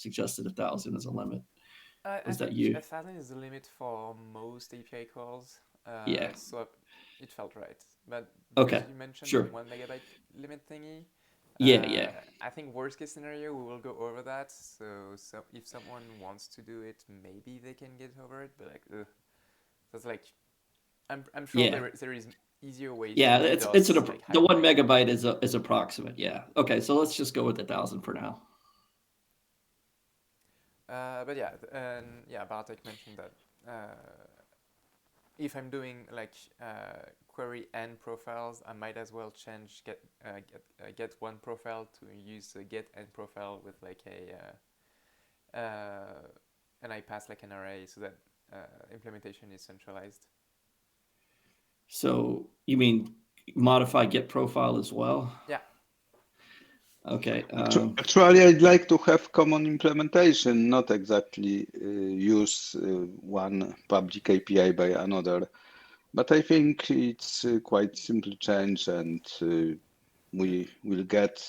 suggested 1,000 as a limit. I Was that think you? 1,000 is the limit for most API calls, Yeah. so it felt right. But because Okay. you mentioned the Sure. 1 megabyte limit thingy, Yeah. Yeah. I think worst case scenario we will go over that. So if someone wants to do it, maybe they can get over it. But like, that's like, I'm sure Yeah. there is easier way to Yeah. do It's DOS like the 1 hibernate. megabyte is approximate. Yeah. Okay. So let's just go with 1,000 for now. But yeah, and yeah, Bartek mentioned that if I'm doing like query and profiles, I might as well change get one profile to use get and profile with like and I pass like an array so that implementation is centralized. So you mean modify get profile as well? Yeah, Okay. Actually, I'd like to have common implementation, not exactly use one public API by another. But I think it's quite simple change, and we will get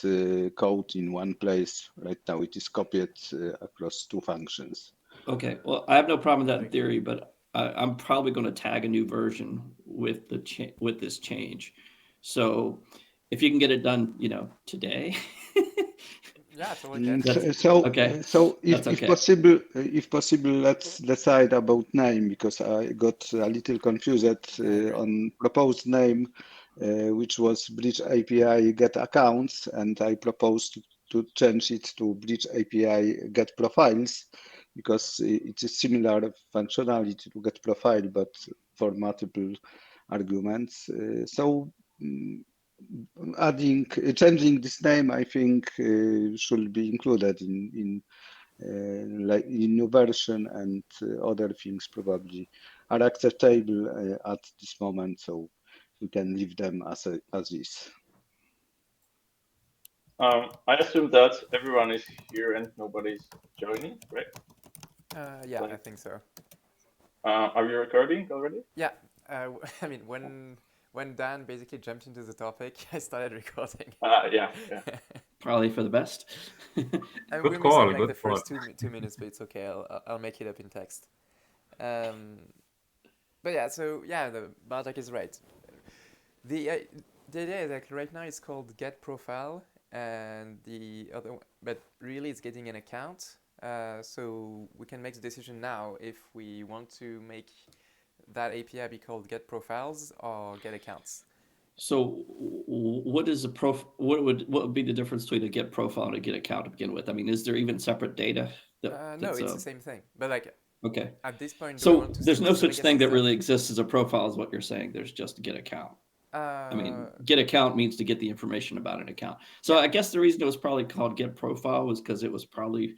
code in one place. Right now, it is copied across two functions. Okay. Well, I have no problem with that in exactly. theory, but I'm probably going to tag a new version with with this change. So if you can get it done, today, Yeah, totally Mm, get. that's So, okay. so That's okay. if possible, let's decide about name because I got a little confused Yeah, agreed. on proposed name, which was Bridge API get accounts, and I proposed to change it to Bridge API get profiles because it is similar functionality to get profile, but for multiple arguments. So. mm, changing this name, I think, should be included like in new version, and other things probably are acceptable at this moment, so we can leave them as is. I assume that everyone is here and nobody's joining, right? Yeah, I Like, think so. are we recording already? Yeah, I mean when Dan basically jumped into the topic, I started recording. Yeah, yeah. Probably for the best. And Good we're missing call, like good the call. first 2 minutes, but it's okay. I'll make it up in text. Um, but yeah, so yeah, the Bartek is right. The uh, the idea is like right now it's called get profile, and but really it's getting an account. So we can make the decision now if we want to make that API be called get profiles or get accounts. So what is a what would be the difference between a get profile and a get account to begin with? I mean, is there even separate data No, that's it's the same thing. But like okay? at this point, do we So want to there's stick no to the such legacy thing that stuff? really exists as a profile, is what you're saying. There's just a get account. I mean, Uh, get account means to get the information about an account. So yeah, I guess the reason it was probably called get profile was because it was probably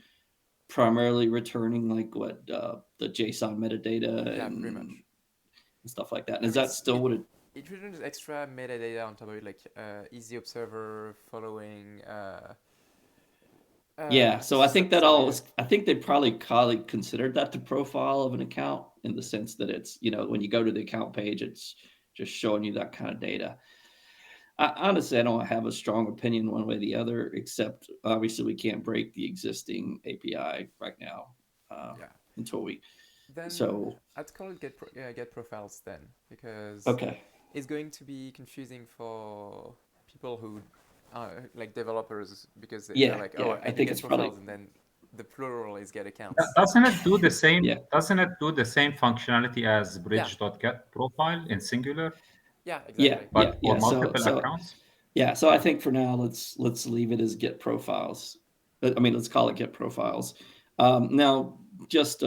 primarily returning like what the JSON metadata yeah, pretty much. and stuff like that. And I is mean, that still what it? it returns extra metadata on top of it, like easy observer following. Yeah. So I think that Some all weird. was. I think they probably considered that the profile of an account in the sense that it's when you go to the account page, it's just showing you that kind of data. Honestly, I don't have a strong opinion one way or the other, except obviously we can't break the existing API right now uh, Yeah. until we. Then So I'd call it get profiles then, because okay, it's going to be confusing for people who are like developers because they're yeah, like, oh, yeah. I I do think get it's probably profiles, and then the plural is get accounts. Doesn't it do the same? yeah, Doesn't it do the same functionality as Yeah, bridge.get profile in singular, yeah, yeah, exactly. yeah, but for yeah. multiple accounts? Yeah. So I think for now, let's leave it as get profiles. I mean, let's call it get profiles. Now, just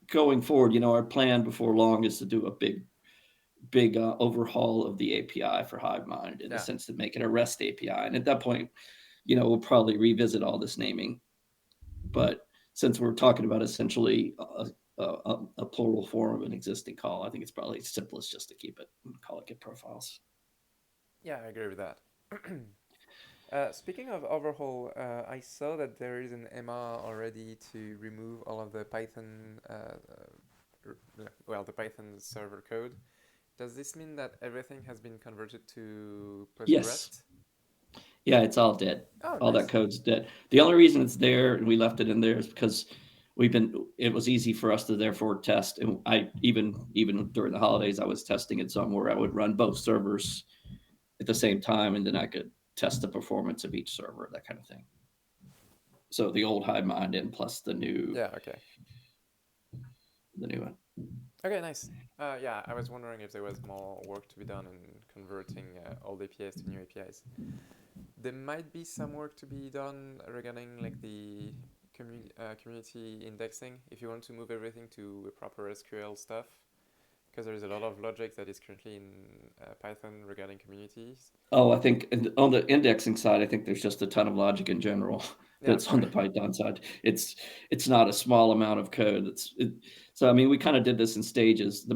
going forward, our plan before long is to do a big overhaul of the API for HiveMind in the Yeah, sense to make it a REST API. And at that point, we'll probably revisit all this naming. But since we're talking about essentially a plural form of an existing call, I think it's probably simplest just to keep it and call it get profiles. yeah, I agree with that. Speaking of overhaul, I saw that there is an EMA already to remove all of the Python, the Python server code. Does this mean that everything has been converted to Yes. Postgres? Yeah, it's all dead. Oh, All nice. that code's dead. The only reason it's there and we left it in there is because it was easy for us to therefore test. And I even during the holidays, I was testing it somewhere. I would run both servers at the same time, and then I could test the performance of each server, that kind of thing. So the old HiveMind and plus the new Yeah, okay. one. Okay, nice. Yeah, I was wondering if there was more work to be done in converting old APIs to new APIs. There might be some work to be done regarding like the community indexing if you want to move everything to a proper SQL stuff, because there is a lot of logic that is currently in Python regarding communities. Oh, I think on the indexing side, I think there's just a ton of logic in general Yeah, that's on the Python side. It's not a small amount of code. So I mean, we kind of did this in stages.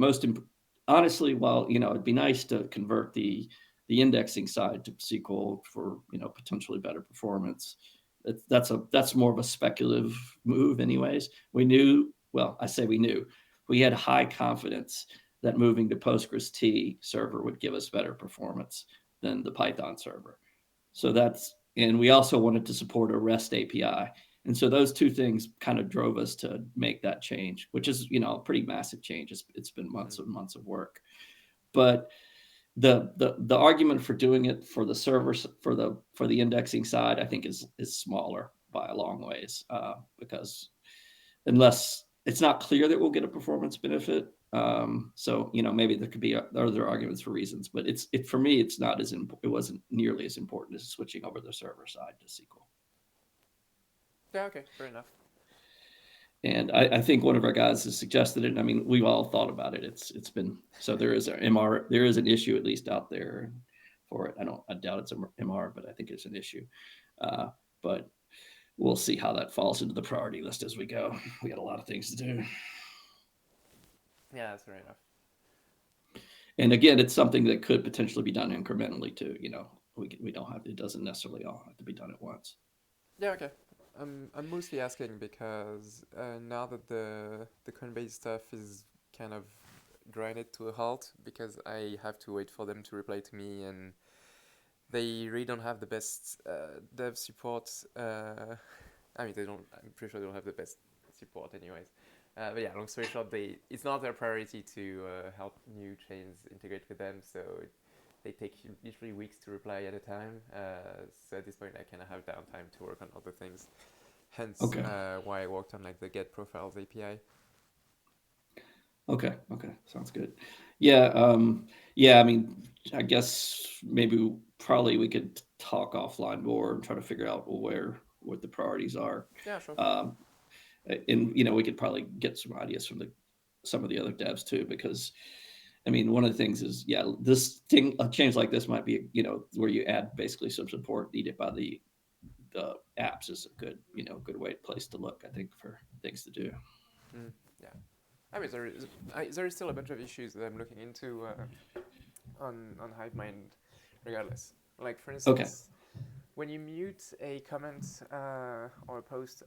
Honestly, while it'd be nice to convert the indexing side to SQL for potentially better performance. That's more of a speculative move, anyways. We knew. Well, I say we knew. We had high confidence that moving to PostgreST server would give us better performance than the Python server. So and we also wanted to support a REST API. And so those two things kind of drove us to make that change, which is, a pretty massive change. It's been months and months of work. But the argument for doing it for the servers for the indexing side, I think is smaller by a long ways, because unless it's not clear that we'll get a performance benefit. So maybe there could be other arguments for reasons, but for me, it's not it wasn't nearly as important as switching over the server side to SQL. Yeah, okay, fair enough. And I think one of our guys has suggested it. And I mean, we've all thought about it. It's been so there is an issue at least out there for it. I doubt it's a MR, but I think it's an issue. But we'll see how that falls into the priority list as we go. We got a lot of things to do. Yeah, that's fair enough. And again, it's something that could potentially be done incrementally too. We don't have it doesn't necessarily all have to be done at once. Yeah, okay. I'm mostly asking because now that the Coinbase stuff is kind of grinded to a halt, because I have to wait for them to reply to me, and they really don't have the best dev support. I mean, I'm pretty sure they don't have the best support, anyways. But yeah, long story short, it's not their priority to help new chains integrate with them, so they take literally weeks to reply at a time. So at this point, I kind of have downtime to work on other things. Hence, Okay. why I worked on like the Get Profiles API. Okay. Sounds good. Yeah. Yeah. I mean, I guess maybe probably we could talk offline more and try to figure out what the priorities are. Yeah, sure. And we could probably get some ideas from some of the other devs too, because I mean, one of the things is, a change like this might be, where you add basically some support needed by the apps is a good place to look, I think, for things to do. Yeah. I mean, there is still a bunch of issues that I'm looking into on HiveMind, regardless. Like, for instance, when you mute a comment or a post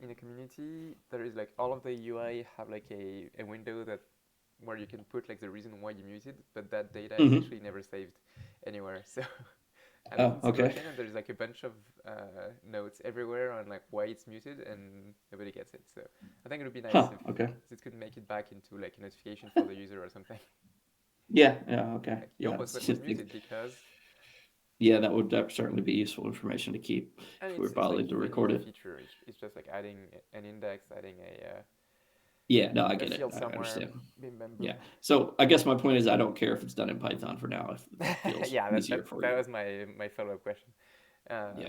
in a community, there is like all of the UI have like a window where you can put like the reason why you muted, but that data is actually never saved anywhere. So I looked into Gherkin, and there's like a bunch of notes everywhere on like why it's muted, and nobody gets it. So I think it would be nice if it could make it back into like a notification for the user or something. Yeah. Okay. Like, your post was muted because. Yeah, that would certainly be useful information to keep And if we're bothered to record it. Feature. It's just like adding an index, adding a. Yeah, no, I get it. I understand. Boom, boom. Yeah. So I guess my point is I don't care if it's done in Python for now. If it feels easier for you. That was my follow-up question. Yeah.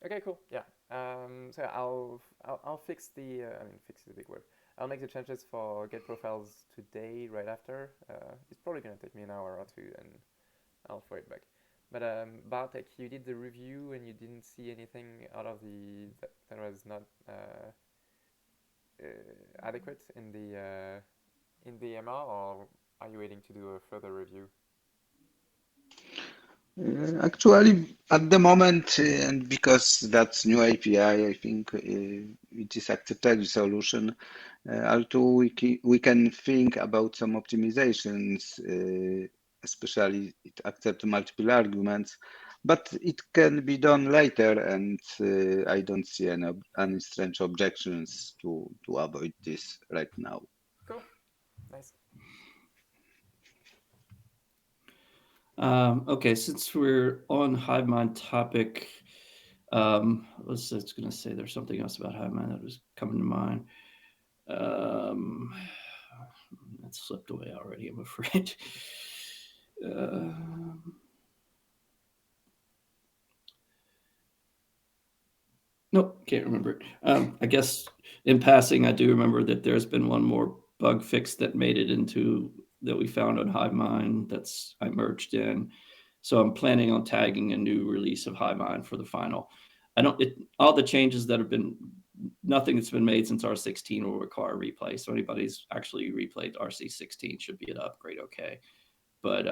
Okay, cool. Yeah. So I'll fix fix is a big word. I'll make the changes for Get Profiles today, right after. It's probably gonna take me an hour or two, and I'll throw it back. But Bartek, you did the review and you didn't see anything out of that was not adequate in the MR, or are you waiting to do a further review? Actually, at the moment, and because that's new API, I think it is acceptable solution. Although we can think about some optimizations especially it accepts multiple arguments, but it can be done later, and I don't see any strange objections to avoid this right now. Cool. Nice. Okay, since we're on HiveMind topic, I was going to say there's something else about HiveMind that was coming to mind. That slipped away already, I'm afraid. Nope, can't remember it. I guess in passing, I do remember that there's been one more bug fix that made it into that we found on HiveMind that's I merged in. So I'm planning on tagging a new release of HiveMind for the final. All the changes that have been, nothing that's been made since R16 will require replay. So anybody's actually replayed RC16 should be an upgrade, okay. But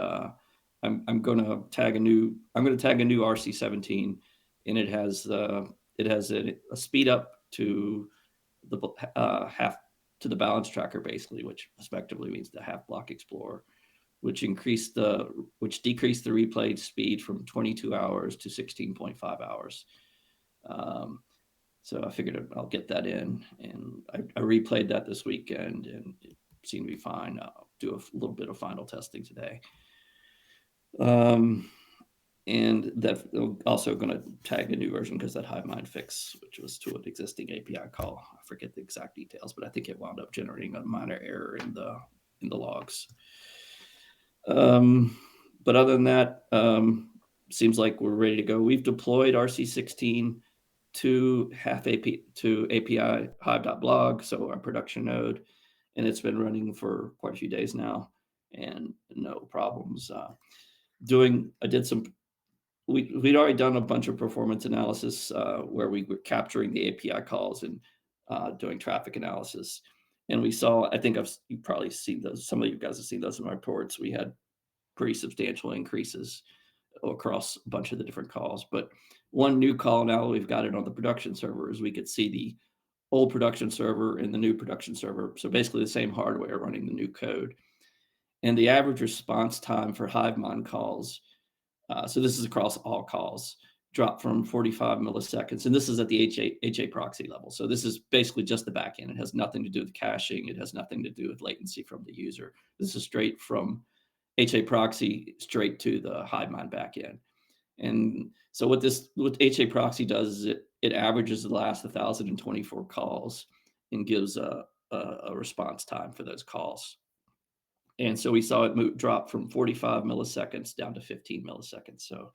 I'm going to tag a new RC17, and it has a speed up to the half to the balance tracker, basically, which effectively means the half block explorer, which decreased the replay speed from 22 hours to 16.5 hours. So I figured I'll get that in, and I replayed that this weekend, and it seemed to be fine. I'll do a little bit of final testing today. And that also going to tag a new version because that HiveMind fix, which was to an existing API call, I forget the exact details, but I think it wound up generating a minor error in the logs. But other than that, seems like we're ready to go. We've deployed RC16 to API hive.blog, so our production node, and it's been running for quite a few days now, and no problems. We'd already done a bunch of performance analysis where we were capturing the API calls and doing traffic analysis. And we saw, I think you've probably seen those, some of you guys have seen those in my reports. We had pretty substantial increases across a bunch of the different calls. But one new call now, we've got it on the production server, is we could see the old production server and the new production server. So basically the same hardware running the new code. And the average response time for HiveMind calls, so this is across all calls, dropped from 45 milliseconds. And this is at the HA proxy level. So this is basically just the backend. It has nothing to do with caching. It has nothing to do with latency from the user. This is straight from HA proxy straight to the HiveMind backend. And so what HA proxy does is it averages the last 1,024 calls and gives a response time for those calls. And so we saw it drop from 45 milliseconds down to 15 milliseconds. So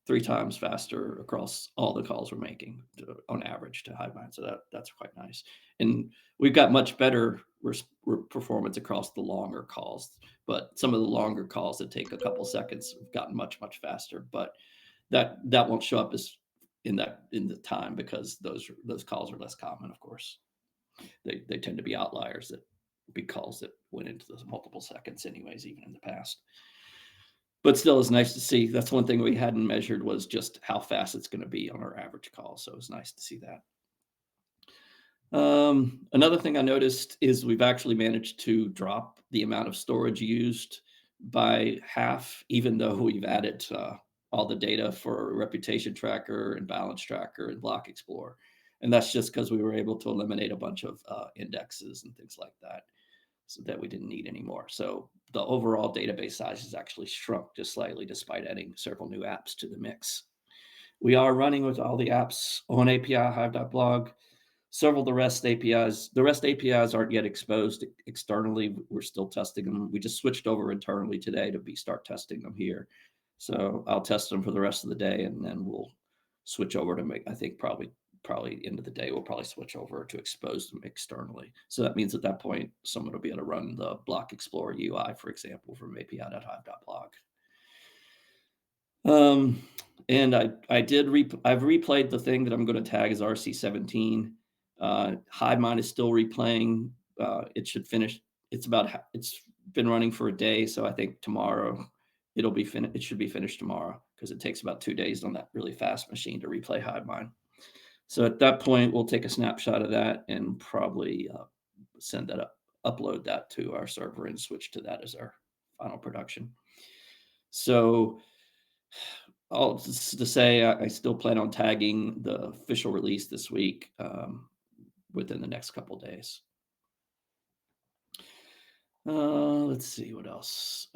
3 times faster across all the calls we're making on average to HiveMind. So that's quite nice. And we've got much better performance across the longer calls, but some of the longer calls that take a couple seconds have gotten much, much faster. But that won't show up as in the time because those calls are less common, of course. They tend to be outliers that be calls that went into those multiple seconds anyways, even in the past. But still, it's nice to see. That's one thing we hadn't measured was just how fast it's going to be on our average call. So it's nice to see that. Another thing I noticed is we've actually managed to drop the amount of storage used by half, even though we've added all the data for reputation tracker and balance tracker and block explorer. And that's just because we were able to eliminate a bunch of indexes and things like that, so that we didn't need anymore. So the overall database size has actually shrunk just slightly despite adding several new apps to the mix. We are running with all the apps on API hive.blog. Several of the rest APIs aren't yet exposed externally. We're still testing them. We just switched over internally today to start testing them here. So I'll test them for the rest of the day, and then we'll switch over to I think probably end of the day, we'll probably switch over to expose them externally. So that means at that point, someone will be able to run the Block Explorer UI, for example, from api.hive.blog. And I've replayed the thing that I'm going to tag as RC17. HiveMind is still replaying. It should finish. It's been running for a day, so I think tomorrow it should be finished tomorrow because it takes about 2 days on that really fast machine to replay HiveMind. So at that point, we'll take a snapshot of that and probably upload that to our server and switch to that as our final production. So all to say, I still plan on tagging the official release this week within the next couple of days. Let's see what else.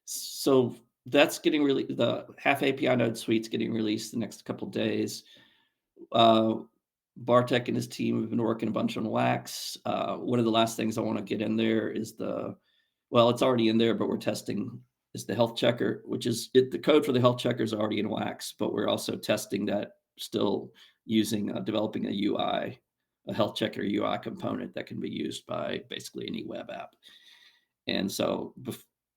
So that's getting released. The half API node suite's getting released the next couple of days. Bartek and his team have been working a bunch on Wax. One of the last things I want to get in there is it's already in there, but we're testing is the health checker, which is the code for the health checker is already in Wax, but we're also testing that still using developing a UI, a health checker UI component that can be used by basically any web app. And so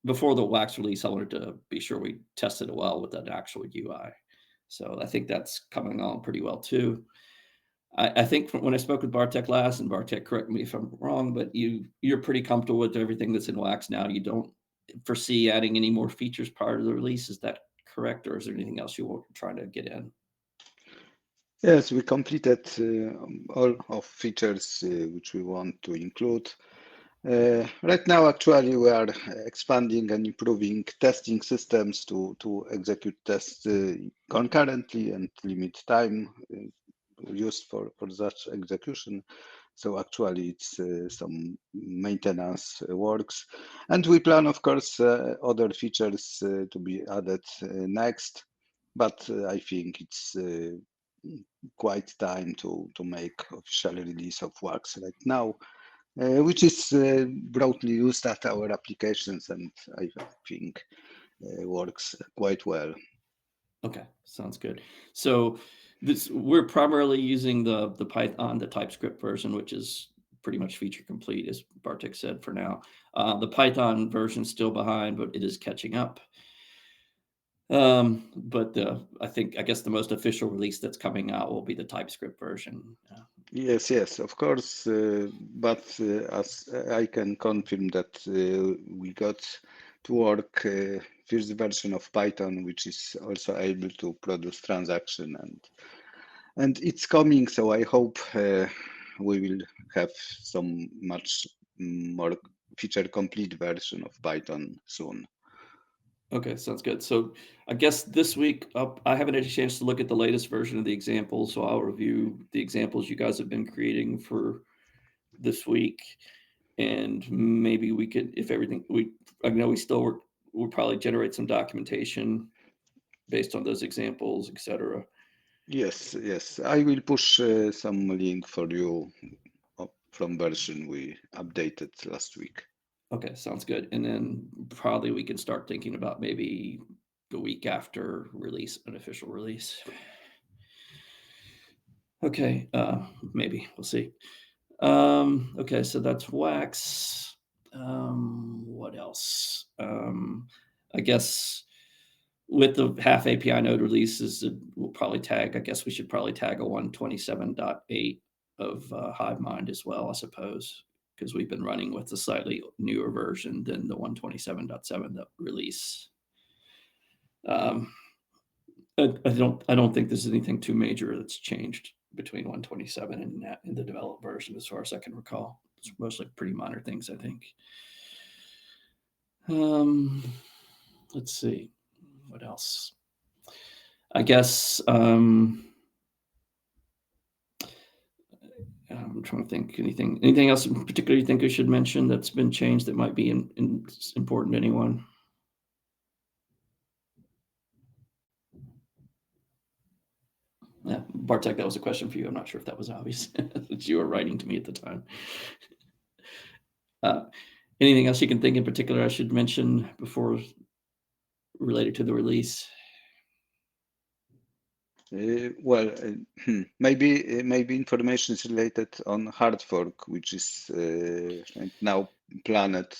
before the Wax release, I wanted to be sure we tested it well with an actual UI. So I think that's coming on pretty well too. I think when I spoke with Bartek last, and Bartek, correct me if I'm wrong, but you're pretty comfortable with everything that's in Wax now. You don't foresee adding any more features prior to the release. Is that correct, or is there anything else you want to try to get in? Yes, we completed all of features which we want to include. Right now, actually, we are expanding and improving testing systems to execute tests concurrently and limit time used for such execution. So actually, it's some maintenance works. And we plan, of course, other features to be added next. But I think it's quite time to make official release of Wax right now. Which is broadly used at our applications, and I think works quite well. Okay, sounds good. So we're primarily using the Python, the TypeScript version, which is pretty much feature complete, as Bartek said for now. The Python version is still behind, but it is catching up. But I guess the most official release that's coming out will be the TypeScript version. Yes, of course. But as I can confirm that we got to work first version of Python, which is also able to produce transaction, and it's coming. So I hope we will have some much more feature complete version of Python soon. Okay, sounds good. So I guess this week I haven't had a chance to look at the latest version of the examples, so I'll review the examples you guys have been creating for this week, and maybe we could, if everything I know we still work, we'll probably generate some documentation based on those examples, etc. Yes. I will push some link for you from version we updated last week. Okay, sounds good. And then probably we can start thinking about maybe the week after release, an official release. Okay, maybe we'll see. Okay, so that's Wax. What else? I guess with the half API node releases, we'll probably tag. I guess we should probably tag a 127.8 of HiveMind as well, I suppose, because we've been running with a slightly newer version than the 127.7 release. I don't think there's anything too major that's changed between 127 and the developed version, as far as I can recall. It's mostly pretty minor things, I think. Let's see, what else? I guess I'm trying to think. Anything else in particular you think I should mention that's been changed that might be important to anyone? Yeah, Bartek, that was a question for you. I'm not sure if that was obvious that you were writing to me at the time. Anything else you can think in particular I should mention before related to the release? Maybe information is related on hard fork, which is now planned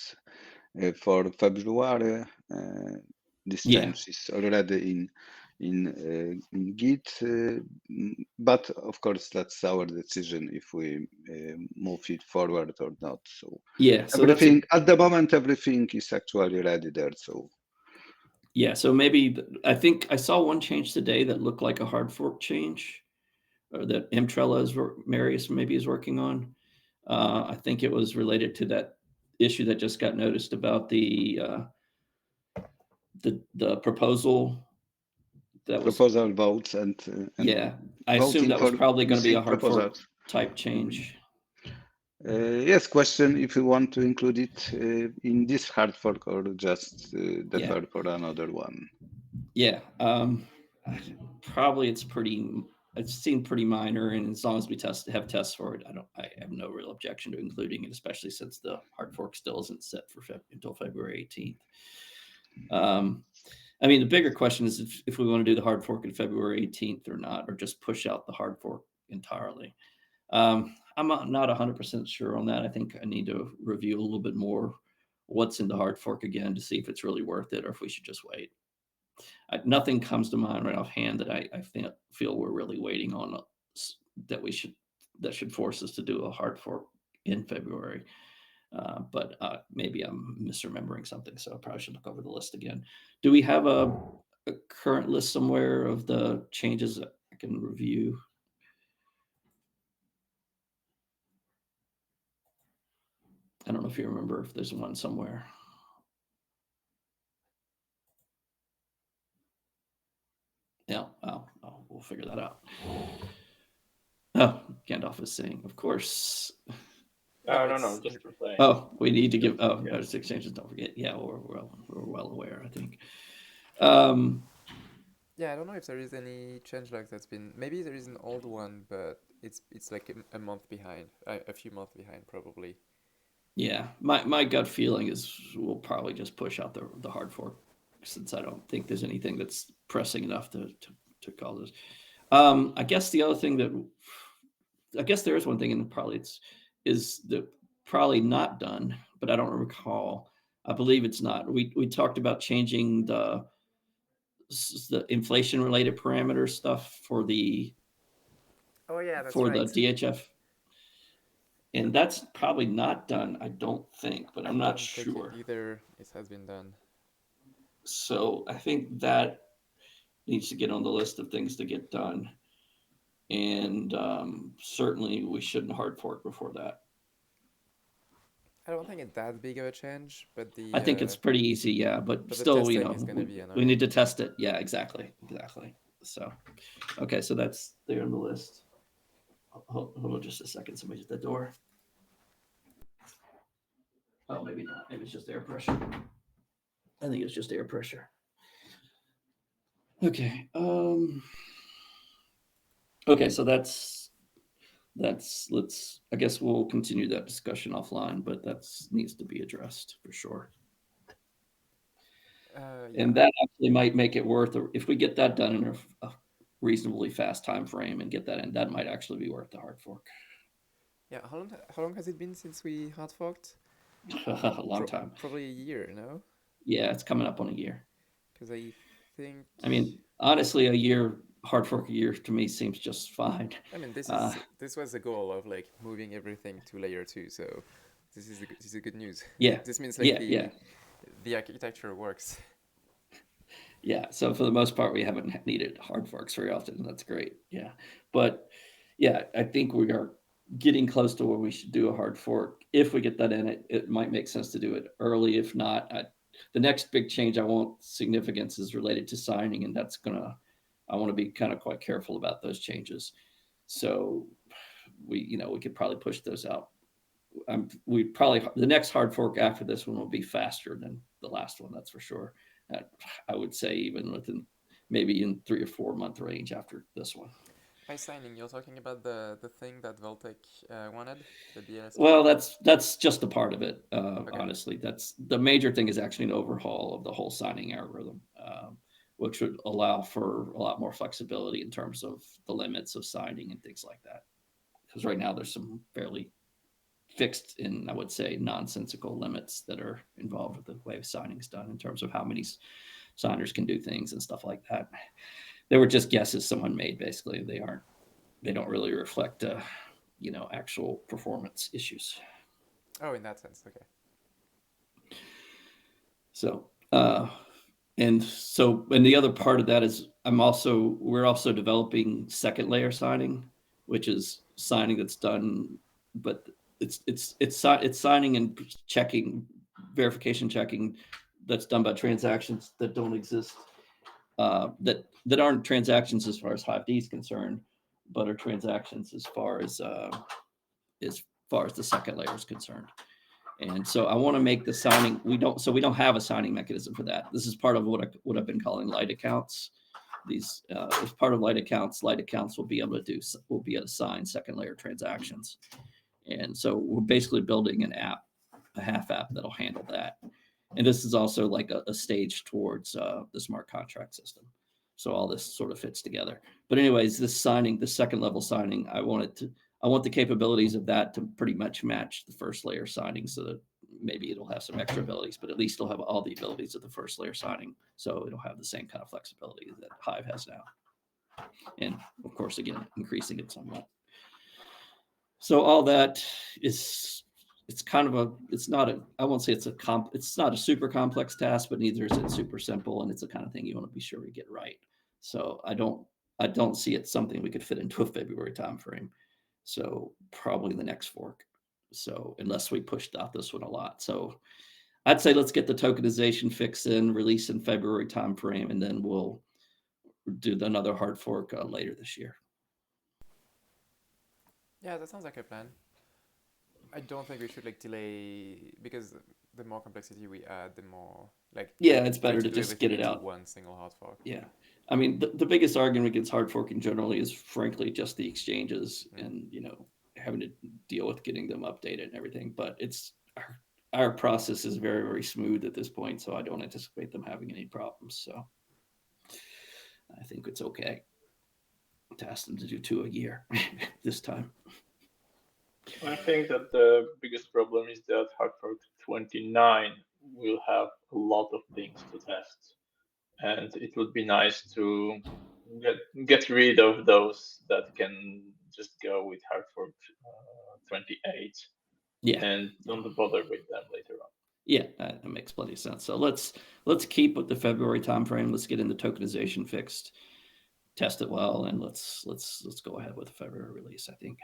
for February. This change is already in Git, but of course that's our decision if we move it forward or not. So yeah, so everything at the moment, everything is actually ready there. So yeah, so maybe I think I saw one change today that looked like a hard fork change, or that Marius maybe is working on. I think it was related to that. issue that just got noticed about the proposal that was, Proposal votes and yeah, I voting assume that was for probably going to be a missing hard fork proposals. type change. Yes, question if you want to include it in this hard fork or just defer for another one. Yeah, probably it seemed pretty minor, and as long as we have tests for it, I have no real objection to including it, especially since the hard fork still isn't set for until February 18th. I mean, the bigger question is if we want to do the hard fork in February 18th or not, or just push out the hard fork entirely. I'm not 100% sure on that. I think I need to review a little bit more what's in the hard fork again to see if it's really worth it or if we should just wait. Nothing comes to mind right offhand that I feel we're really waiting on that should force us to do a hard fork in February. But maybe I'm misremembering something, so I probably should look over the list again. Do we have a current list somewhere of the changes that I can review? I don't know if you remember if there's one somewhere. Yeah, we'll figure that out. Oh, Gandalf is saying, of course. No, just replaying. Oh, we need to give. Oh, Yeah. notice exchanges. Don't forget. Yeah, we're well aware, I think. Yeah, I don't know if there is any changelog that's been. Maybe there is an old one, but it's like a month behind, a few months behind, probably. Yeah, my gut feeling is we'll probably just push out the hard fork, since I don't think there's anything that's pressing enough to call this. I guess the other thing I guess there is one thing, and probably is the probably not done, but I don't recall. I believe it's not. We talked about changing the inflation related parameter stuff for the Oh yeah, that's for right. the DHF. And that's probably not done, I don't think, but I'm not I don't think sure. either it has been done. So I think that needs to get on the list of things to get done. And certainly we shouldn't hard fork before that. I don't think it's that big of a change, but I think it's pretty easy, yeah, but still, the testing is gonna be we annoying. need to test it. Yeah, exactly. So, okay, so that's there on the list. Hold on just a second. Somebody's at the door. Oh, maybe not. Maybe it's just air pressure. I think it's just air pressure. Okay. Okay, so that's I guess we'll continue that discussion offline, but needs to be addressed for sure. Yeah. And that actually might make it worth it. If we get that done in a reasonably fast time frame and get that in, that might actually be worth the hard fork. Yeah, how long has it been since we hard forked? A long time. Probably a year, no? Yeah, it's coming up on a year. Because I think. I mean, honestly, hard fork a year to me seems just fine. I mean, this was the goal of like moving everything to layer 2, so this is good news. Yeah. This means like the architecture works. Yeah, so for the most part, we haven't needed hard forks very often, and that's great. Yeah, but yeah, I think we are getting close to where we should do a hard fork. If we get that in, it might make sense to do it early. If not, the next big change I want significance is related to signing, and I want to be kind of quite careful about those changes. So we could probably push those out. The next hard fork after this one will be faster than the last one, that's for sure. I would say even within maybe in 3 or 4 month range after this one. By signing, you're talking about the thing that Vaultek wanted, the DNS. Well, that's just a part of it. Okay. Honestly, that's the major thing is actually an overhaul of the whole signing algorithm, which would allow for a lot more flexibility in terms of the limits of signing and things like that. Because right now there's some fairly fixed and I would say nonsensical limits that are involved with the way signing is done in terms of how many signers can do things and stuff like that. They were just guesses someone made. Basically, they don't really reflect, actual performance issues. Oh, in that sense, okay. So, and the other part of that is we're also developing second layer signing, which is signing that's done, but it's signing and checking, verification checking that's done by transactions that don't exist, that aren't transactions as far as Hive D is concerned, but are transactions as far as the second layer is concerned. And so I want to make the signing. We don't have a signing mechanism for that. This is part of what I've been calling light accounts. These as part of light accounts will be able to sign second layer transactions. And so we're basically building an app, a half app that'll handle that. And this is also like a stage towards the smart contract system. So all this sort of fits together. But anyways, this signing, the second level signing, I want the capabilities of that to pretty much match the first layer signing, so that maybe it'll have some extra abilities, but at least it'll have all the abilities of the first layer signing. So it'll have the same kind of flexibility that Hive has now. And of course, again, increasing it somewhat. So all that is, I won't say it's not a super complex task, but neither is it super simple. And it's the kind of thing you want to be sure we get right. So I don't see it something we could fit into a February timeframe. So probably the next fork. So unless we pushed out this one a lot. So I'd say let's get the tokenization fix in, release in February timeframe, and then we'll do another hard fork later this year. Yeah, that sounds like a plan. I don't think we should delay, because the more complexity we add, the more it's better try to just get it everything out. into one single hard fork. Yeah. I mean, the biggest argument against hard forking generally is frankly just the exchanges and, having to deal with getting them updated and everything. But it's our process is very, very smooth at this point, so I don't anticipate them having any problems. So I think it's okay to ask them to do 2 a year this time. I think that the biggest problem is that hard fork 29 will have a lot of things to test, and it would be nice to get rid of those that can just go with hard fork 28. Yeah. And don't bother with them later on. Yeah, that makes plenty of sense. So let's keep with the February timeframe. Let's get in the tokenization fixed, test it well, and let's go ahead with the February release, I think.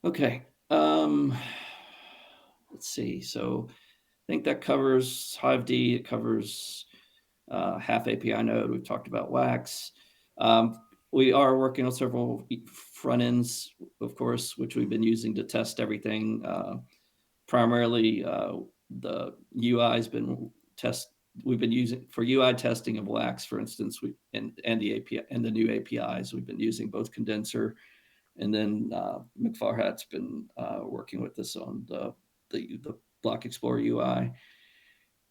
Okay. Let's see. So I think that covers Hive D. It covers half API node. We've talked about Wax. We are working on several front ends, of course, which we've been using to test everything. Primarily, the UI has been we've been using for UI testing of Wax, for instance, and the API and the new APIs. We've been using both Condenser, and then McFarhat's been working with us on the Block Explorer UI.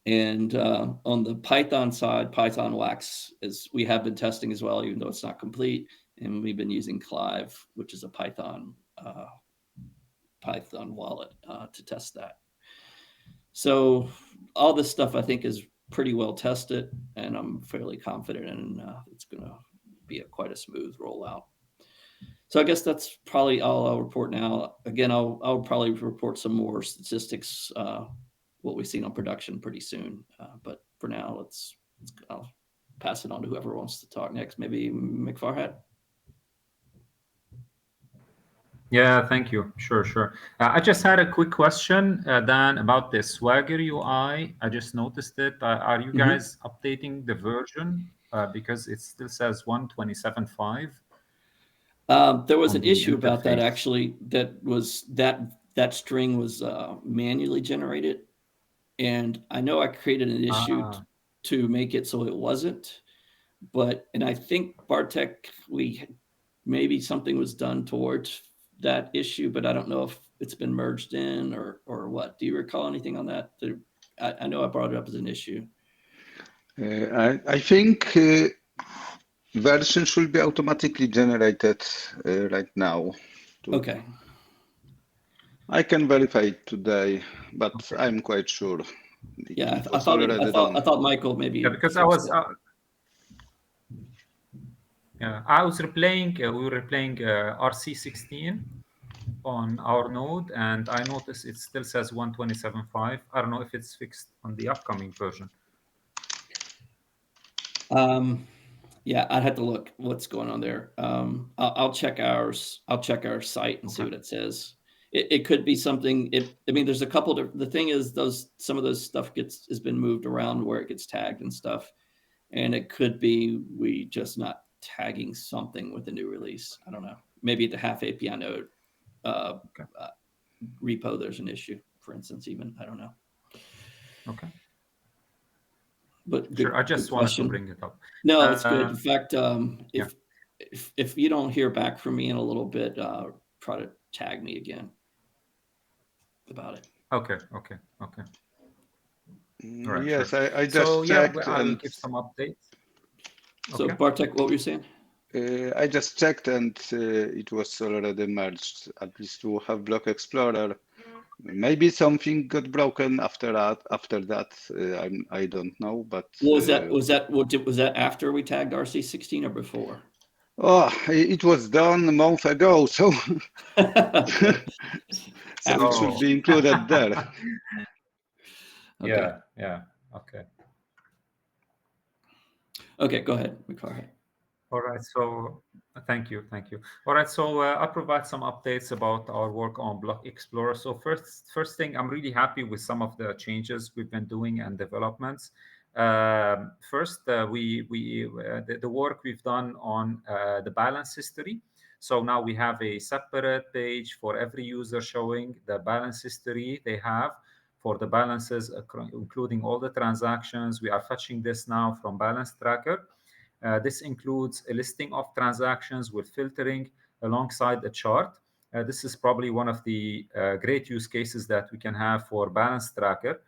And on the Python side, Python Wax we have been testing as well, even though it's not complete. And we've been using Clive, which is a Python wallet to test that. So all this stuff I think is pretty well tested, and I'm fairly confident in it's going to be quite a smooth rollout. So I guess that's probably all I'll report now. Again, I'll probably report some more statistics, what we've seen on production pretty soon. But for now, I'll pass it on to whoever wants to talk next. Maybe McFarhat. Yeah, thank you. Sure. I just had a quick question, Dan, about the Swagger UI. I just noticed it. Are you guys updating the version? Because it still says 127.5. There was an issue about that, actually. That string was manually generated. And I know I created an issue to make it so it wasn't. And I think Bartek, maybe something was done towards that issue, but I don't know if it's been merged in or what. Do you recall anything on that? I know I brought it up as an issue. I think version should be automatically generated right now. Okay. I can verify it today, but I'm quite sure. Yeah, I thought Michael maybe. Yeah, because I was replaying. We were replaying RC16 on our node, and I noticed it still says 127.5. I don't know if it's fixed on the upcoming version. Yeah, I'd have to look what's going on there. I'll check ours. I'll check our site and see Okay. what it says. It could be something. I mean, there's a couple. The thing is, some of those stuff has been moved around where it gets tagged and stuff, and it could be we just not tagging something with the new release. I don't know. Maybe at the half API node repo, there's an issue. For instance, even I don't know. Okay. But Sure. I just good wanted to question. bring it up. No, it's good. In fact, yeah. if you don't hear back from me in a little bit, try to tag me again about it. Okay. Okay. Okay. All right, Yes, sure. I just checked, I'll and give some updates. So Okay. Bartek, what were you saying? I just checked, and it was already merged. At least to have Block Explorer. Maybe something got broken after that. I don't know. But Was that after we tagged RC16 or before? oh, it was done a month ago, so Okay. so it should be included there. Okay. Yeah. Okay. Okay, go ahead. All right. So thank you. All right. So I'll provide some updates about our work on Block Explorer. So first thing, I'm really happy with some of the changes we've been doing and developments. First, the work we've done on the balance history. So now we have a separate page for every user showing the balance history they have for the balances, including all the transactions. We are fetching this now from Balance Tracker. This includes a listing of transactions with filtering alongside a chart. This is probably one of the great use cases that we can have for Balance Tracker.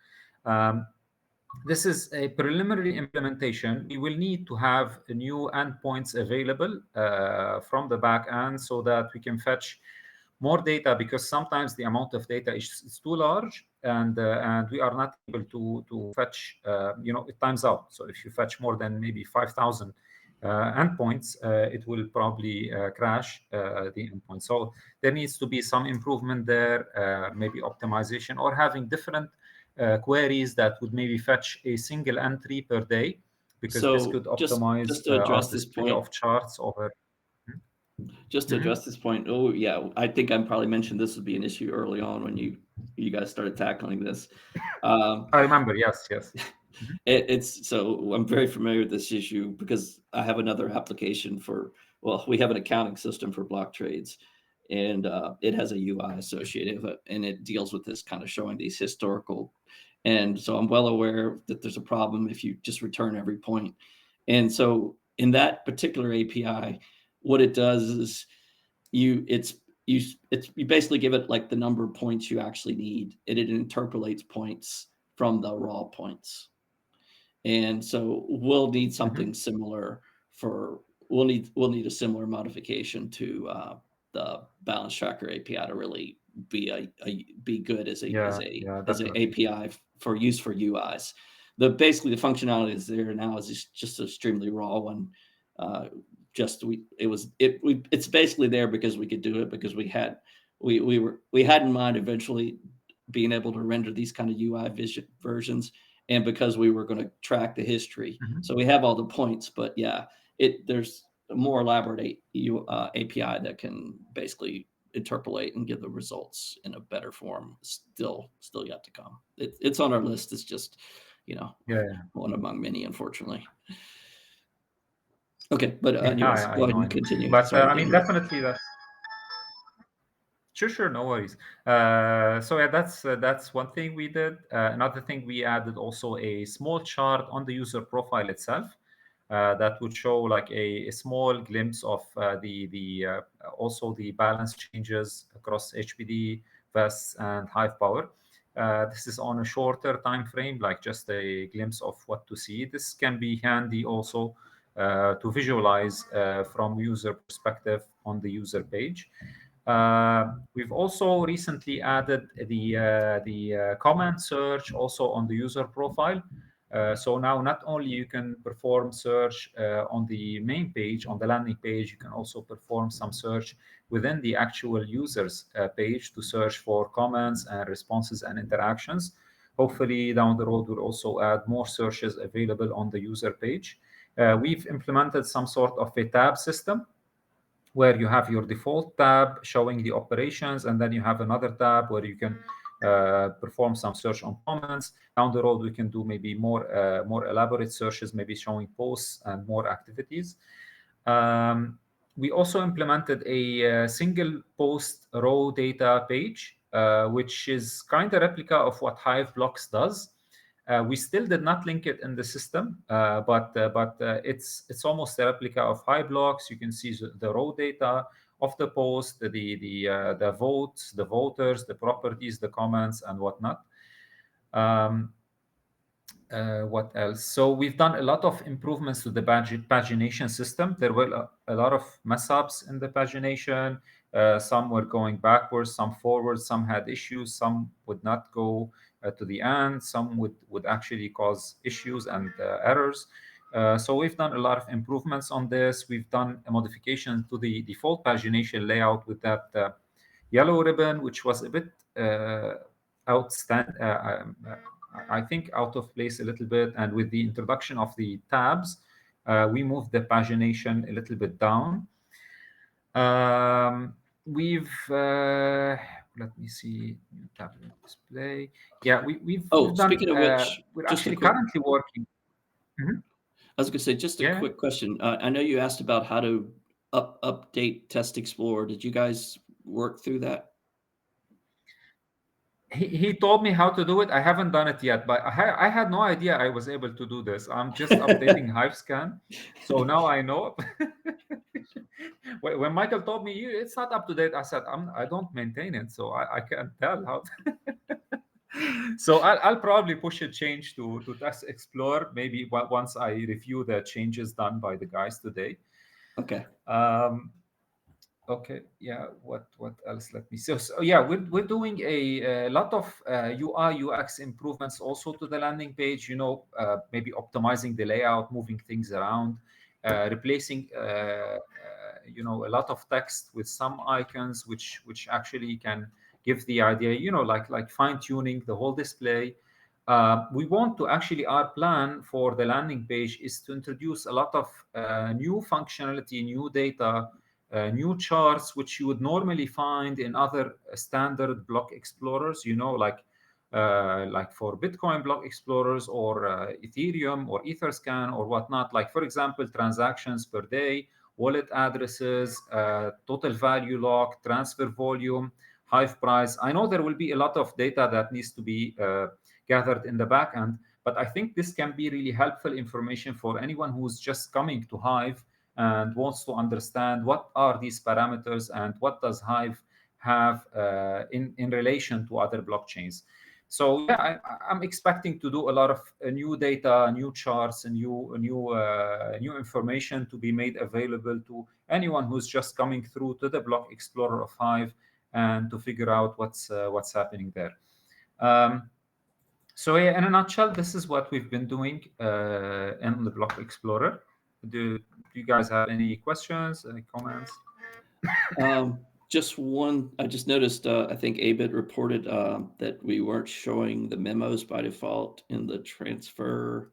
This is a preliminary implementation. We will need to have new endpoints available from the back end so that we can fetch more data, because sometimes the amount of data is too large, and we are not able to fetch. It times out. So if you fetch more than maybe 5,000 endpoints, it will probably crash the endpoint. So there needs to be some improvement there, maybe optimization, or having different queries that would maybe fetch a single entry per day, because this could optimize just to address our this display point of charts over. Just to address this point, I think I probably mentioned this would be an issue early on when you guys started tackling this. I remember, yes. So I'm very familiar with this issue because I have another application we have an accounting system for block trades, and it has a UI associated with it, and it deals with this kind of showing these historical. And so I'm well aware that there's a problem if you just return every point. And so in that particular API, what it does is you basically give it like the number of points you actually need, and it interpolates points from the raw points. And so we'll need something similar we'll need a similar modification to the Balance Tracker API to really be good as a API for use for UIs. Basically the functionality is there now is just an extremely raw one. It's basically there because we could do it, because we had in mind eventually being able to render these kind of UI versions, and because we were going to track the history. So we have all the points, but there's a more elaborate API that can basically interpolate and give the results in a better form. Still yet to come. It's on our list. It's just, one among many, unfortunately. Okay, but anyways, go ahead and continue. But Sorry, definitely that's sure, no worries. That's one thing we did. Another thing, we added also a small chart on the user profile itself that would show like a small glimpse of also the balance changes across HBD, VES, and Hive Power. This is on a shorter time frame, like just a glimpse of what to see. This can be handy also to visualize from user perspective on the user page. We've also recently added the comment search also on the user profile. So now not only you can perform search on the main page, on the landing page, you can also perform some search within the actual user's page to search for comments and responses and interactions. Hopefully down the road we'll also add more searches available on the user page. We've implemented some sort of a tab system where you have your default tab showing the operations, and then you have another tab where you can perform some search on comments. Down the road, we can do maybe more elaborate searches, maybe showing posts and more activities. We also implemented a single post row data page, which is kind of replica of what Hive Blocks does. We still did not link it in the system, but it's almost a replica of Hive Blocks. You can see the raw data of the post, the votes, the voters, the properties, the comments, and whatnot. What else? So we've done a lot of improvements to the pagination system. There were a lot of mess ups in the pagination. Some were going backwards, some forwards, some had issues, some would not go to the end, some would actually cause issues and errors. So we've done a lot of improvements on this. We've done a modification to the default pagination layout with that yellow ribbon, which was a bit outstanding. I think out of place a little bit, and with the introduction of the tabs, we moved the pagination a little bit down. We've let me see, new tablet display. Yeah, we've done. Speaking of which, we're just actually currently working. I was going to say, just a quick question. I know you asked about how to update Test Explorer. Did you guys work through that? He told me how to do it. I haven't done it yet, but I had no idea I was able to do this. I'm just updating HiveScan, so now I know. When Michael told me it's not up to date, I said I don't maintain it, so I can't tell how. So I'll probably push a change to Test Explorer maybe once I review the changes done by the guys today. Okay. Okay. Yeah. What else? Let me see. So yeah, we're doing a lot of UI UX improvements also to the landing page. Maybe optimizing the layout, moving things around, replacing a lot of text with some icons, which actually can give the idea. Like fine tuning the whole display. We want to actually, our plan for the landing page is to introduce a lot of new functionality, new data. New charts, which you would normally find in other standard block explorers, like for Bitcoin block explorers or Ethereum or Etherscan or whatnot. Like, for example, transactions per day, wallet addresses, total value lock, transfer volume, Hive price. I know there will be a lot of data that needs to be gathered in the backend, but I think this can be really helpful information for anyone who's just coming to Hive and wants to understand what are these parameters and what does Hive have in relation to other blockchains. So yeah, I'm expecting to do a lot of new data, new charts, and new information to be made available to anyone who's just coming through to the Block Explorer of Hive and to figure out what's happening there. So yeah, in a nutshell, this is what we've been doing in the Block Explorer. Do you guys have any questions, any comments? Just one. I just noticed, I think Abit reported that we weren't showing the memos by default in the transfer.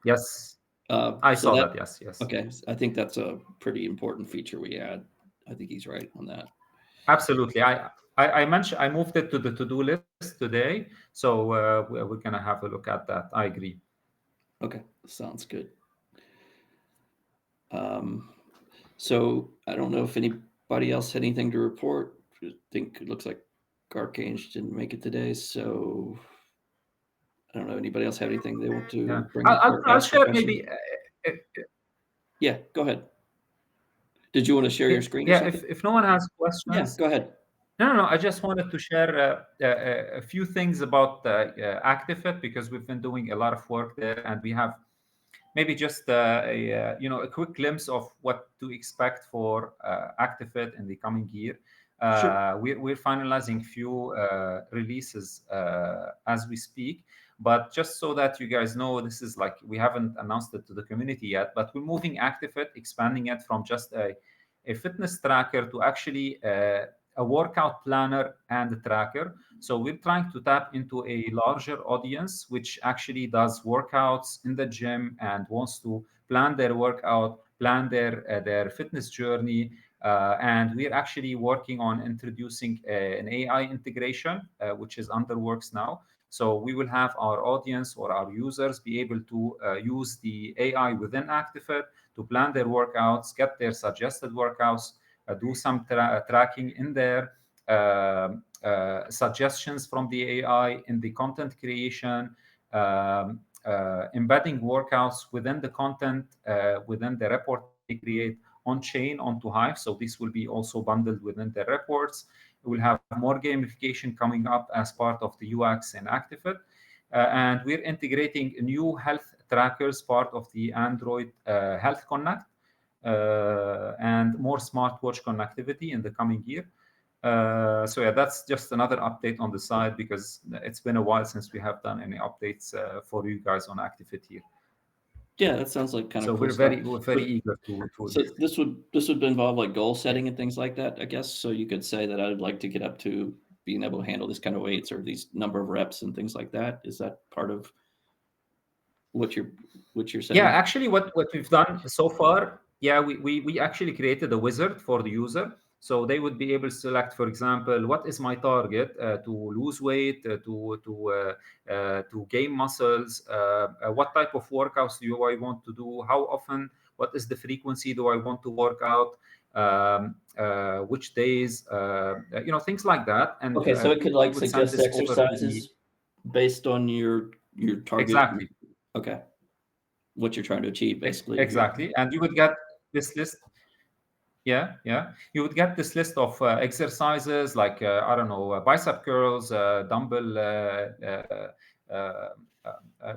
Yes, I saw that. Yes. Okay, I think that's a pretty important feature we add. I think he's right on that. Absolutely. I mentioned I moved it to the to-do list today, so we're gonna have a look at that. I agree. Okay, sounds good. So I don't know if anybody else had anything to report. I think it looks like Archange didn't make it today, so I don't know. Anybody else have anything they want to bring up? I'll share maybe. Yeah, go ahead. Did you want to share your screen? Yeah, if no one has questions. Yeah, go ahead. No. I just wanted to share a few things about ActiveIt, because we've been doing a lot of work there, and we have maybe just a quick glimpse of what to expect for ActiveIt in the coming year. Sure. We're finalizing few releases as we speak, but just so that you guys know, this is like, we haven't announced it to the community yet, but we're moving ActiveIt, expanding it from just a fitness tracker to actually a workout planner and a tracker. So we're trying to tap into a larger audience, which actually does workouts in the gym and wants to plan their workout, plan their fitness journey. And we're actually working on introducing an AI integration, which is under works now. So we will have our audience or our users be able to use the AI within ActiveFit to plan their workouts, get their suggested workouts, do some tracking in there, suggestions from the AI in the content creation, embedding workouts within the content, within the report they create on chain onto Hive. So this will be also bundled within the reports. We'll have more gamification coming up as part of the UX in ActiveFit. And we're integrating new health trackers, part of the Android Health Connect, and more smartwatch connectivity in the coming year. So yeah, that's just another update on the side, because it's been a while since we have done any updates for you guys on ActiveFit here. Yeah, that sounds like kind of So cool we're stuff. very eager to. So this would involve like goal setting and things like that, I guess. So you could say that I'd like to get up to being able to handle this kind of weights or these number of reps and things like that. Is that part of what you're saying? Yeah, actually, what we've done so far, yeah, we actually created a wizard for the user. So they would be able to select, for example, what is my target to lose weight, to gain muscles, what type of workouts do I want to do, how often, what is the frequency do I want to work out, which days, things like that. And Okay, so it could we like would send suggest this over to the- exercises based on your target. Exactly. Okay. What you're trying to achieve, basically. Exactly. And you would get this list. Yeah. You would get this list of exercises like, I don't know, bicep curls, dumbbell,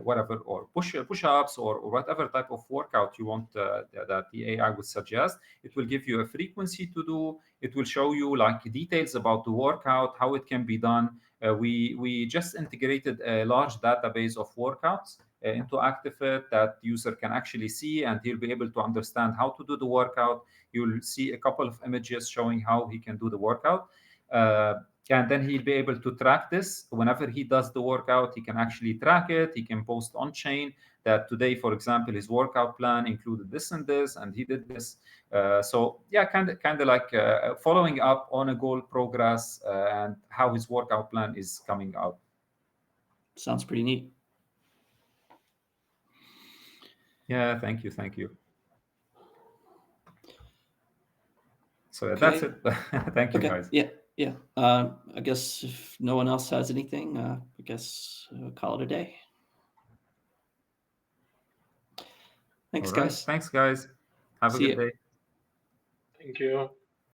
whatever, or push-ups, or whatever type of workout you want that the AI would suggest. It will give you a frequency to do. It will show you like details about the workout, how it can be done. We just integrated a large database of workouts into ActiveFit that user can actually see, and he'll be able to understand how to do the workout. You'll see a couple of images showing how he can do the workout. And then he'll be able to track this. Whenever he does the workout, he can actually track it. He can post on chain that today, for example, his workout plan included this and this, and he did this. So yeah, kind of like following up on a goal progress and how his workout plan is coming out. Sounds pretty neat. Yeah, thank you. So Okay. that's it. Thank you, guys. Yeah. I guess if no one else has anything, I guess call it a day. Thanks, All right. guys. Thanks, guys. Have a See good ya. day. Thank you.